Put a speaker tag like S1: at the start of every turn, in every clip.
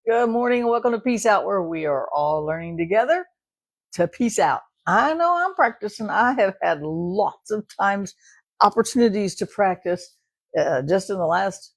S1: Good morning and welcome to Peace Out, where we are all learning together to peace out. I know I'm practicing. I have had lots of times, opportunities to practice just in the last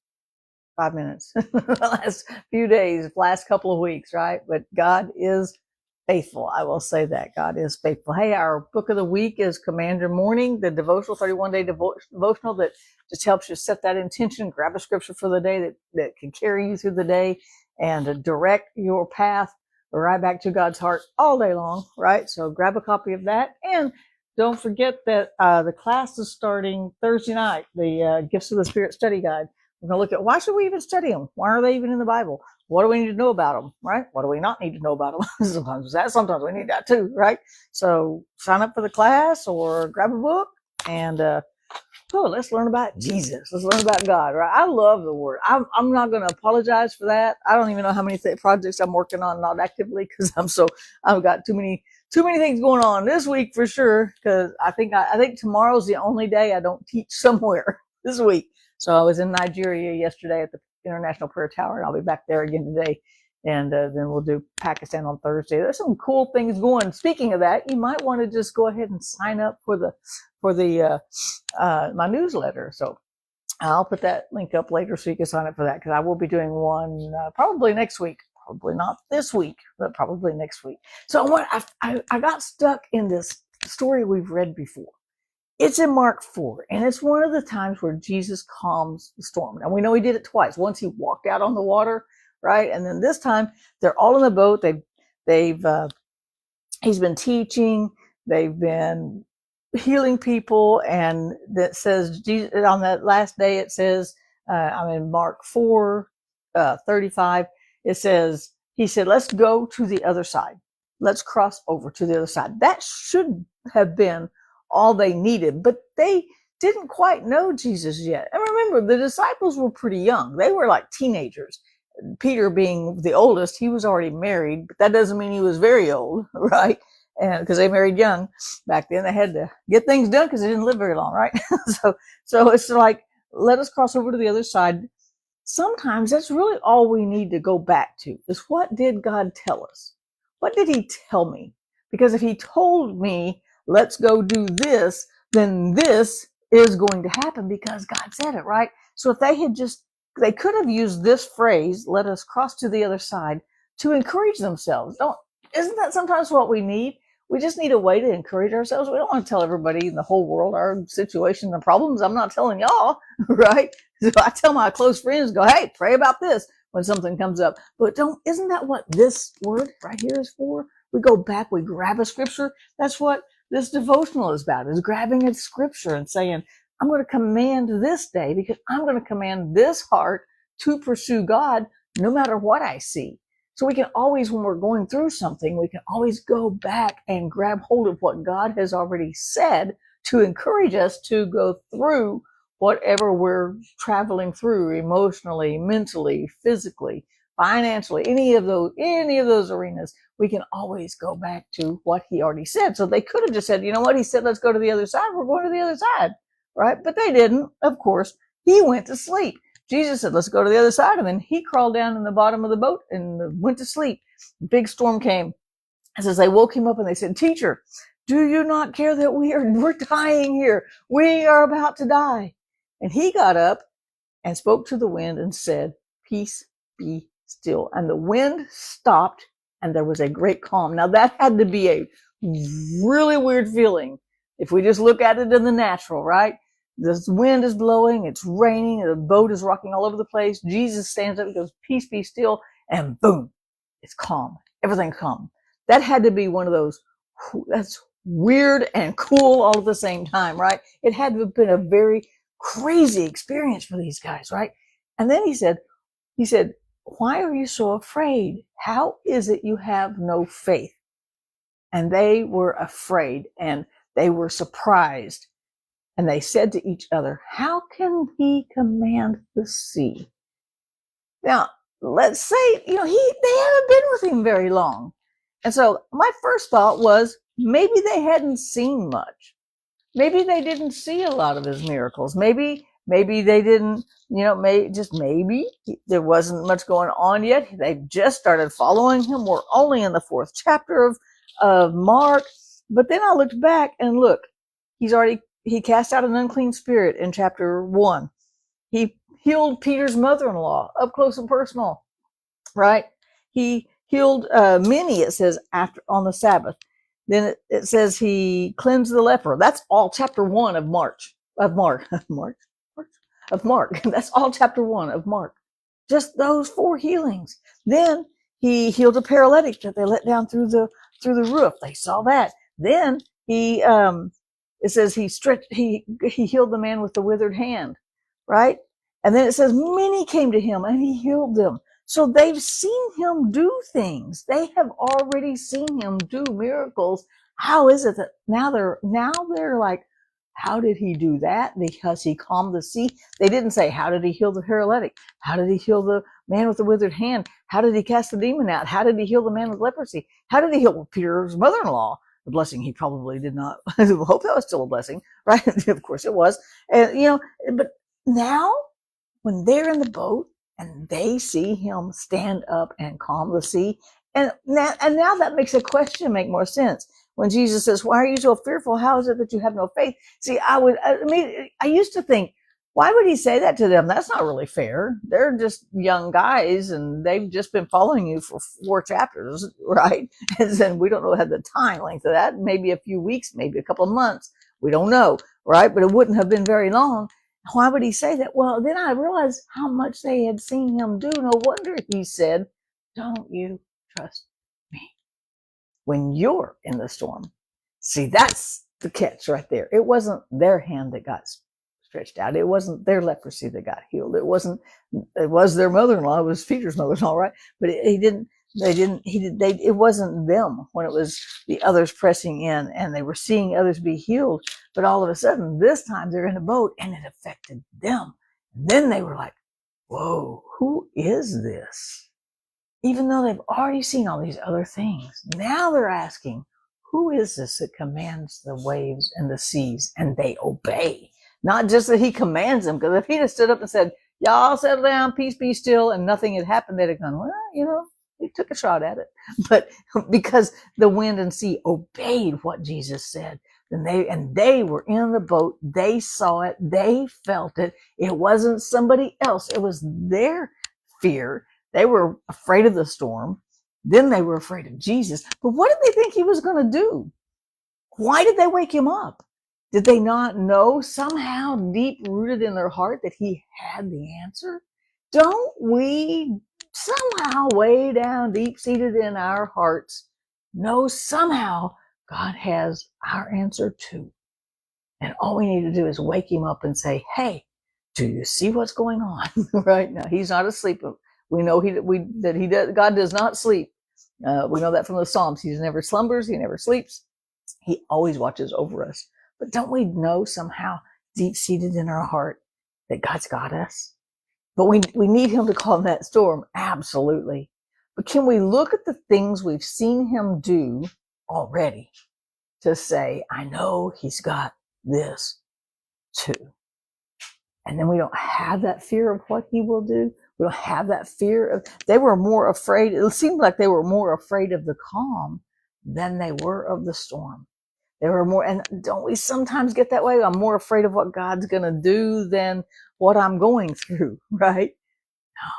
S1: 5 minutes, the last few days, last couple of weeks, right? But God is faithful. I will say that God is faithful. Hey, our book of the week is Command Your Morning, the devotional, 31-day devotional that just helps you set that intention, grab a scripture for the day that can carry you through the day and direct your path right back to God's heart all day long, right? So grab a copy of that. And don't forget that the class is starting Thursday night, the Gifts of the Spirit study guide. We're going to look at why should we even study them? Why are they even in the Bible? What do we need to know about them, right? What do we not need to know about them? Sometimes we need that too, right? So sign up for the class or grab a book and let's learn about Jesus. Let's learn about God, right? I love the Word. I'm not going to apologize for that. I don't even know how many projects I'm working on, not actively, because I've got too many things going on this week for sure. Because I think tomorrow's the only day I don't teach somewhere this week. So I was in Nigeria yesterday at the International Prayer Tower, and I'll be back there again today. And then we'll do Pakistan on Thursday. There's some cool things going. Speaking of that, you might want to just go ahead and sign up for my newsletter. So I'll put that link up later so you can sign up for that, because I will be doing one probably next week. Probably not this week, but probably next week. So I got stuck in this story we've read before. It's in Mark 4, and it's one of the times where Jesus calms the storm. And we know he did it twice. Once he walked out on the water, right? And then this time they're all in the boat. He's been teaching. They've been healing people, and that says Jesus, on that last day, it says, I'm in Mark 4, 35. It says, he said, let's go to the other side. Let's cross over to the other side. That should have been all they needed, but they didn't quite know Jesus yet. And remember, the disciples were pretty young. They were like teenagers. Peter being the oldest, he was already married, but that doesn't mean he was very old, right? And because they married young back then, they had to get things done because they didn't live very long, right? so it's like, let us cross over to the other side. Sometimes that's really all we need to go back to is, what did God tell us? What did he tell me? Because if he told me, let's go do this, then this is going to happen because God said it, right? So if they could have used this phrase, let us cross to the other side, to encourage themselves. Isn't that sometimes what we need? We just need a way to encourage ourselves. We don't want to tell everybody in the whole world our situation and problems. I'm not telling y'all, right? So I tell my close friends, go, hey, pray about this when something comes up. But isn't that what this word right here is for? We go back, we grab a scripture. That's what this devotional is about, is grabbing a scripture and saying, I'm going to command this day, because I'm going to command this heart to pursue God no matter what I see. So we can always, when we're going through something, we can always go back and grab hold of what God has already said to encourage us to go through whatever we're traveling through emotionally, mentally, physically, financially, any of those arenas. We can always go back to what he already said. So they could have just said, you know what? He said, let's go to the other side. We're going to the other side, right? But they didn't. Of course, he went to sleep. Jesus said, let's go to the other side. And then he crawled down in the bottom of the boat and went to sleep. Big storm came. And as they woke him up and they said, teacher, do you not care that we're dying here? We are about to die. And he got up and spoke to the wind and said, peace, be still. And the wind stopped and there was a great calm. Now that had to be a really weird feeling if we just look at it in the natural, right? The wind is blowing, it's raining, the boat is rocking all over the place. Jesus stands up and goes, peace, be still, and boom, it's calm. Everything's calm. That had to be one of those, that's weird and cool all at the same time, right? It had to have been a very crazy experience for these guys, right? And then he said, why are you so afraid? How is it you have no faith? And they were afraid and they were surprised. And they said to each other, how can he command the sea? Now, let's say, they haven't been with him very long. And so my first thought was, maybe they hadn't seen much. Maybe they didn't see a lot of his miracles. Maybe maybe they didn't, maybe there wasn't much going on yet. They just started following him. We're only in the 4th chapter of Mark. But then I looked back and look, he cast out an unclean spirit in chapter 1. He healed Peter's mother-in-law up close and personal, right? He healed many, it says, after on the Sabbath. Then it says he cleansed the leper. That's all chapter 1 of Mark. That's all chapter 1 of Mark. Just those 4 healings. Then he healed a paralytic that they let down through the roof. They saw that. Then it says he healed the man with the withered hand, right? And then it says many came to him and he healed them. So they've seen him do things. They have already seen him do miracles. How is it that now they're like, how did he do that? Because he calmed the sea. They didn't say, how did he heal the paralytic? How did he heal the man with the withered hand? How did he cast the demon out? How did he heal the man with leprosy? How did he heal Peter's mother-in-law? The blessing he probably did not. I hope that was still a blessing, right? Of course it was. And, but now when they're in the boat and they see him stand up and calm the sea, and now that makes a question make more sense. When Jesus says, why are you so fearful? How is it that you have no faith? See, I used to think, why would he say that to them? That's not really fair. They're just young guys and they've just been following you for 4 chapters, right? And then we don't know the time length of that. Maybe a few weeks, maybe a couple of months. We don't know, right? But it wouldn't have been very long. Why would he say that? Well, then I realized how much they had seen him do. No wonder he said, don't you trust me when you're in the storm? See, that's the catch right there. It wasn't their hand that got stretched out. It wasn't their leprosy that got healed. It was their mother-in-law. It was Peter's mother-in-law, right? But it wasn't them when it was the others pressing in and they were seeing others be healed. But all of a sudden, this time they're in a boat and it affected them. And then they were like, whoa, who is this? Even though they've already seen all these other things, now they're asking, who is this that commands the waves and the seas and they obey? Not just that he commands them, because if he'd have stood up and said, y'all settle down, peace, be still, and nothing had happened, they'd have gone, well, he took a shot at it. But because the wind and sea obeyed what Jesus said, and they were in the boat, they saw it, they felt it. It wasn't somebody else. It was their fear. They were afraid of the storm. Then they were afraid of Jesus. But what did they think he was going to do? Why did they wake him up? Did they not know somehow deep rooted in their heart that he had the answer? Don't we somehow way down deep seated in our hearts know somehow God has our answer too? And all we need to do is wake him up and say, hey, do you see what's going on right now? He's not asleep. We know God does not sleep. We know that from the Psalms. He never slumbers. He never sleeps. He always watches over us. But don't we know somehow deep-seated in our heart that God's got us? But we need him to calm that storm. Absolutely. But can we look at the things we've seen him do already to say, I know he's got this too. And then we don't have that fear of what he will do. We don't have that fear of, they were more afraid. It seemed like they were more afraid of the calm than they were of the storm. They were more, and don't we sometimes get that way? I'm more afraid of what God's going to do than what I'm going through, right? No,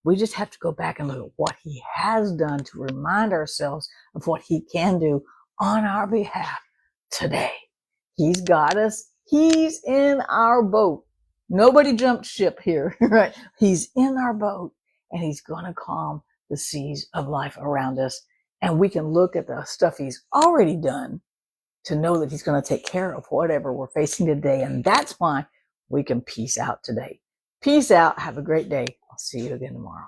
S1: we just have to go back and look at what he has done to remind ourselves of what he can do on our behalf today. He's got us. He's in our boat. Nobody jumped ship here, right? He's in our boat and he's going to calm the seas of life around us. And we can look at the stuff he's already done to know that he's going to take care of whatever we're facing today. And that's why we can peace out today. Peace out. Have a great day. I'll see you again tomorrow.